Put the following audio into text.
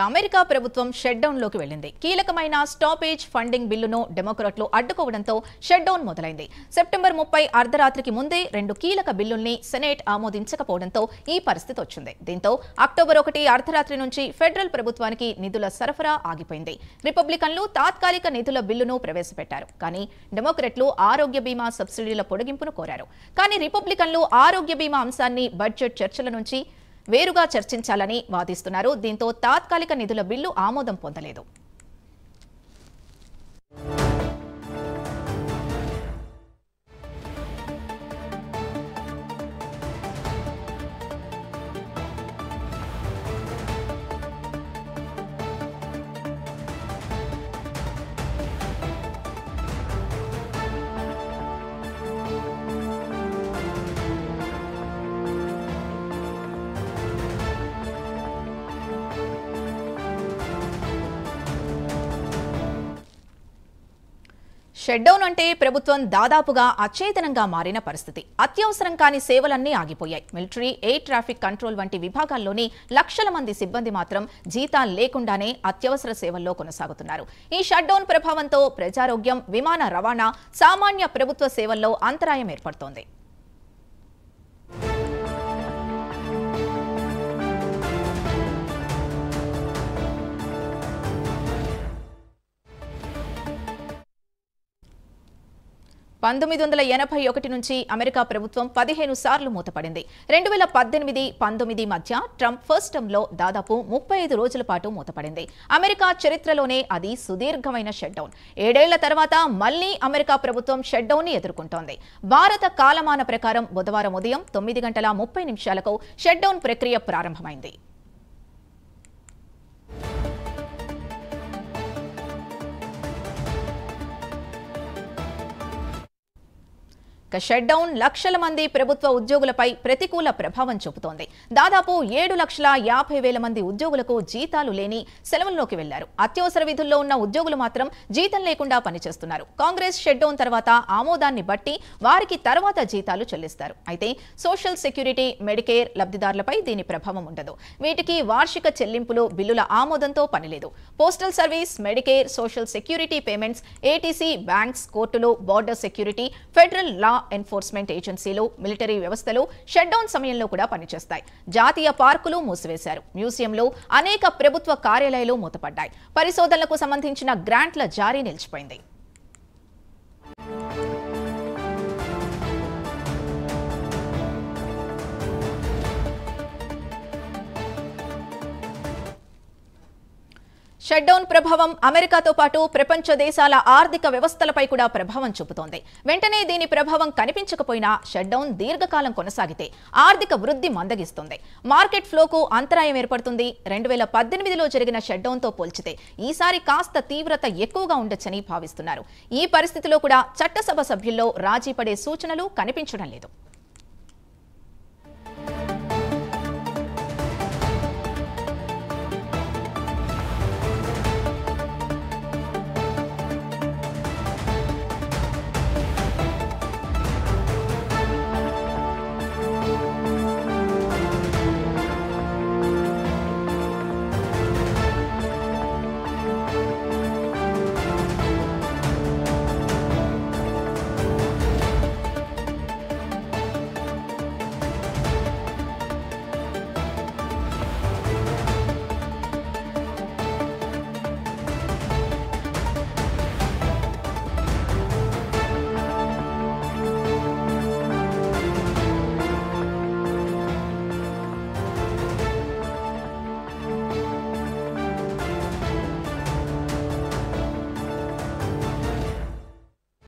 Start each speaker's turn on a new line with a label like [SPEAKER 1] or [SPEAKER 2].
[SPEAKER 1] America ప్రభుత్వం shut down లోకి వెళ్లింది. కీలకమైన స్టాపేజ్ ఫండింగ్ బిల్లును డెమోక్రాట్లు అడ్డుకోవడంతో షట్ డౌన్ మొదలైంది. సెప్టెంబర్ 30 అర్ధరాత్రికి ముందే 2 కీలక బిల్లుల్ని సెనేట్ ఆమోదించకపోవడంతో ఈ పరిస్థితి వచ్చింది. దీంతో అక్టోబర్ 1 అర్ధరాత్రి నుంచి ఫెడరల్ ప్రభుత్వానికి నిధుల సరఫరా ఆగిపోయింది. రిపబ్లికన్లు తాత్కాలిక నిధుల బిల్లును ప్రవేశపెట్టారు. కానీ డెమోక్రాట్లు ఆరోగ్య బీమా సబ్సిడీల పొడిగింపును కోరారు. కానీ రిపబ్లికన్లు ఆరోగ్య బీమా అంశాన్ని బడ్జెట్ చర్చల నుంచి వేరుగా చర్చించాలని వాదిస్తున్నారు. దీంతో తాత్కాలిక నిధుల బిల్లు ఆమోదం పొందలేదు. షట్ డౌన్ అంటే ప్రభుత్వం దాదాపుగా అచేతనంగా మారిన పరిస్థితి. అత్యవసరం కాని సేవలన్నీ ఆగిపోయాయి. మిలిటరీ, ఎయిర్ ట్రాఫిక్ కంట్రోల్ వంటి విభాగాల్లోని లక్షల మంది సిబ్బంది మాత్రం జీతాలు లేకుండానే అత్యవసర సేవల్లో కొనసాగుతున్నారు. ఈ షట్ డౌన్ ప్రభావంతో ప్రజారోగ్యం, విమాన రవాణా, సామాన్య ప్రభుత్వ సేవల్లో అంతరాయం ఏర్పడుతోంది. నుంచి అమెరికా ప్రభుత్వం 15 సార్లు మూతపడింది. 2018-19 మధ్య ట్రంప్ ఫస్ట్ టర్మ్లో దాదాపు 35 రోజుల పాటు మూతపడింది. అమెరికా చరిత్రలోనే అది సుదీర్ఘమైన షట్ డౌన్. 7 ఏళ్ల తర్వాత మళ్లీ అమెరికా ప్రభుత్వం షట్ డౌన్ ని ఎదుర్కొంటోంది. భారత కాలమాన ప్రకారం బుధవారం ఉదయం 9:30 షట్ డౌన్ ప్రక్రియ ప్రారంభమైంది. షట్ డౌన్ లక్షల మంది ప్రభుత్వ ఉద్యోగులపై ప్రతికూల ప్రభావం చూపుతోంది. దాదాపు 7,50,000 మంది ఉద్యోగులకు జీతాలు లేని సెలవుల్లోకి వెళ్లారు. అత్యవసర విధుల్లో ఉన్న ఉద్యోగులు మాత్రం జీతం లేకుండా పనిచేస్తున్నారు. కాంగ్రెస్ షట్ డౌన్ తర్వాత ఆమోదాన్ని బట్టి వారికి తర్వాత జీతాలు చెల్లిస్తారు. అయితే సోషల్ సెక్యూరిటీ, మెడికేర్ లబ్ధిదారులపై దీని ప్రభావం ఉండదు. వీటికి వార్షిక చెల్లింపులు, బిల్లుల ఆమోదంతో పనిలేదు. Postal service, Medicare, social security payments, ATC, banks, కోర్టులు, border security, federal law enforcement ఏజెన్సీలు, మిలిటరీ వ్యవస్థలు షట్ డౌన్ సమయంలో కూడా పనిచేస్తాయి. జాతీయ పార్కులు మూసివేశారు. మ్యూజియంలు, అనేక ప్రభుత్వ కార్యాలయాలు మూతపడ్డాయి. పరిశోధనలకు సంబంధించిన గ్రాంట్ల జారీ నిలిచిపోయింది. షట్ డౌన్ ప్రభావం అమెరికాతో పాటు ప్రపంచ దేశాల ఆర్థిక వ్యవస్థలపై కూడా ప్రభావం చూపుతోంది. వెంటనే దీని ప్రభావం కనిపించకపోయినా షట్ డౌన్ దీర్ఘకాలం కొనసాగితే ఆర్థిక వృద్ధి మందగిస్తుంది. మార్కెట్ ఫ్లోకు అంతరాయం ఏర్పడుతుంది. 2018లో జరిగిన షట్ డౌన్ తో పోల్చితే ఈసారి కాస్త తీవ్రత ఎక్కువగా ఉండొచ్చని భావిస్తున్నారు. ఈ పరిస్థితిలో కూడా చట్టసభ సభ్యుల్లో రాజీ పడే సూచనలు కనిపించడం లేదు.